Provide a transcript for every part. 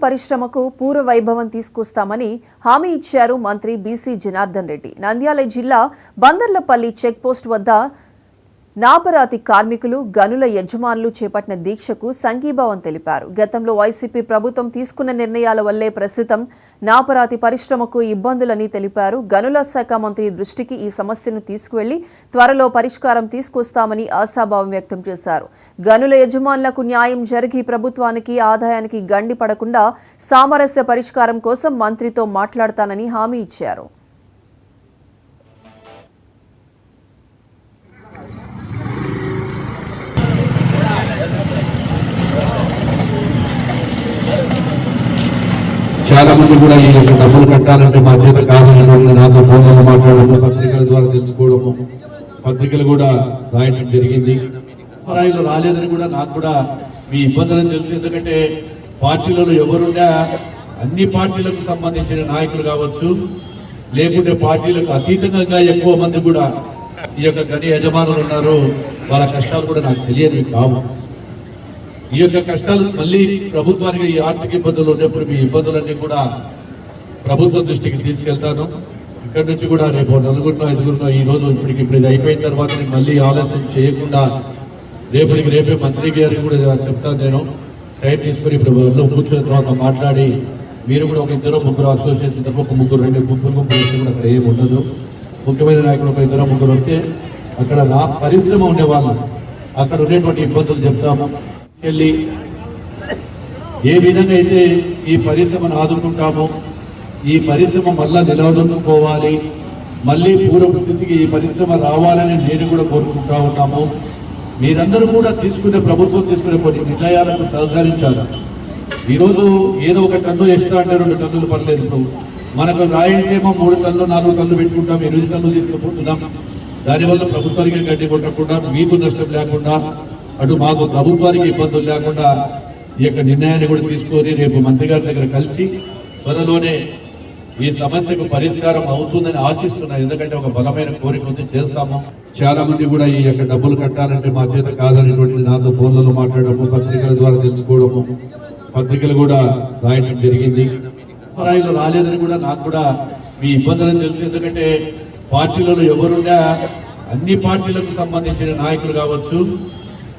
పరిశ్రమకు పూర్వ వైభవం తీసుకొస్తామని హామీ ఇచ్చారు మంత్రి బీసీ జనార్దన్ రెడ్డి. నంద్యాల జిల్లా బందర్లపల్లి చెక్పోస్ట్ వద్ద నాపరాతి కార్మికులు, గనుల యజమానులు చేపట్టిన దీక్షకు సంఘీభావం తెలిపారు. గతంలో వైసీపీ ప్రభుత్వం తీసుకున్న నిర్ణయాల వల్లే ప్రస్తుతం నాపరాతి పరిశ్రమకు ఇబ్బందులని తెలిపారు. గనుల శాఖ మంత్రి దృష్టికి ఈ సమస్యను తీసుకువెళ్లి త్వరలో పరిష్కారం తీసుకొస్తామని ఆశాభావం వ్యక్తం చేశారు. గనుల యజమానులకు న్యాయం జరిగి ప్రభుత్వానికి ఆదాయానికి గండి పడకుండా సామరస్య పరిష్కారం కోసం మంత్రితో మాట్లాడతానని హామీ ఇచ్చారు. చాలా మంది కూడా ఈ డబ్బులు కట్టాలంటే మా చేత కావాలనేటువంటి నాతో ఫోన్లో మాట్లాడడం, పత్రికల ద్వారా తెలుసుకోవడము, పత్రికలు కూడా రాయడం జరిగింది. రాయిలో రాలేదని కూడా నాకు కూడా మీ ఇబ్బందులను తెలుసు. ఎందుకంటే పార్టీలలో ఎవరున్నా అన్ని పార్టీలకు సంబంధించిన నాయకులు కావచ్చు, లేకుంటే పార్టీలకు అతీతంగా ఎక్కువ మంది కూడా ఈ యొక్క గని యజమానులు ఉన్నారు. వాళ్ళ కష్టాలు కూడా నాకు తెలియనివి కావు. ఈ యొక్క కష్టాలు మళ్ళీ ప్రభుత్వానికి ఈ ఆర్థిక ఇబ్బందులు ఉన్నప్పుడు మీ ఇబ్బందులన్నీ కూడా ప్రభుత్వం దృష్టికి తీసుకెళ్తాను. ఇక్కడి నుంచి కూడా రేపు 4-5 ఈ రోజు ఇప్పుడు ఇది అయిపోయిన తర్వాత మళ్ళీ ఆలస్యం చేయకుండా రేపే మంత్రి గారికి కూడా చెప్తాను. నేను టైం తీసుకుని ఇప్పుడు కూర్చున్న తర్వాత మాట్లాడి మీరు కూడా ఒక 2-3 అసోసియేషన్ తప్ప ఒక 3-2 గుంపులు వస్తే కూడా అక్కడ ఏమి ఉండదు. ముఖ్యమైన నాయకులు ఒక 2-3 వస్తే అక్కడ నా పరిశ్రమ ఉండేవాళ్ళు అక్కడ ఉండేటువంటి ఇబ్బందులు చెప్తాము. వెళ్ళి ఏ విధంగా అయితే ఈ పరిశ్రమను ఆదుకుంటామో, ఈ పరిశ్రమ మళ్ళా నిలదొక్కుకోవాలి, మళ్ళీ పూర్వ స్థితికి ఈ పరిశ్రమ రావాలని నేను కూడా కోరుకుంటా ఉన్నాము. మీరందరూ కూడా ప్రభుత్వం తీసుకునే కొన్ని నిర్ణయాలకు సహకరించాలి. ఈరోజు ఏదో 1 టన్ను ఎక్స్ట్రా అంటే 2 టన్నులు పర్లేదు. ఇప్పుడు మనకు రాయంటేమో 3 టన్నులు 4 టన్నులు పెట్టుకుంటాం, 8 టన్నులు తీసుకుపోతున్నాం. దానివల్ల ప్రభుత్వానికి గడ్డి కొట్టకుండా, మీకు నష్టం లేకుండా, అటు మాకు ప్రభుత్వానికి ఇబ్బందులు లేకుండా ఈ యొక్క నిర్ణయాన్ని కూడా తీసుకొని రేపు మంత్రి గారి దగ్గర కలిసి త్వరలోనే ఈ సమస్యకు పరిష్కారం అవుతుందని ఆశిస్తున్నాను. ఎందుకంటే ఒక బలమైన కోరిక ఉంది, చేస్తాము. చాలా మంది కూడా ఈ యొక్క డబ్బులు కట్టాలంటే మా చేత కాదనేటువంటిది నాతో ఫోన్లలో మాట్లాడము, పత్రికల ద్వారా తెలుసుకోవడము, పత్రికలు కూడా రాయడం జరిగింది. రాయిలో రాలేదని కూడా నాకు కూడా మీ ఇబ్బందులను తెలుసు. ఎందుకంటే పార్టీలలో ఎవరున్నా అన్ని పార్టీలకు సంబంధించిన నాయకులు కావచ్చు,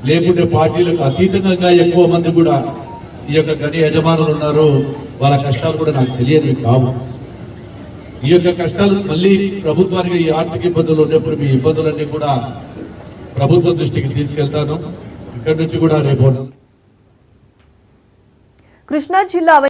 లేకుంటే పార్టీలకు అతీతంగా ఎక్కువ మంది కూడా ఈ యొక్క గని యజమానులు ఉన్నారు. వాళ్ళ కష్టాలు కూడా నాకు తెలియనివి కావు. ఈ యొక్క కష్టాలు మళ్ళీ ప్రభుత్వానికి ఈ ఆర్థిక ఇబ్బందులు ఉన్నప్పుడు మీ ఇబ్బందులన్నీ కూడా ప్రభుత్వం దృష్టికి తీసుకెళ్తాను. ఇక్కడి నుంచి కూడా రేపు కృష్ణా జిల్లా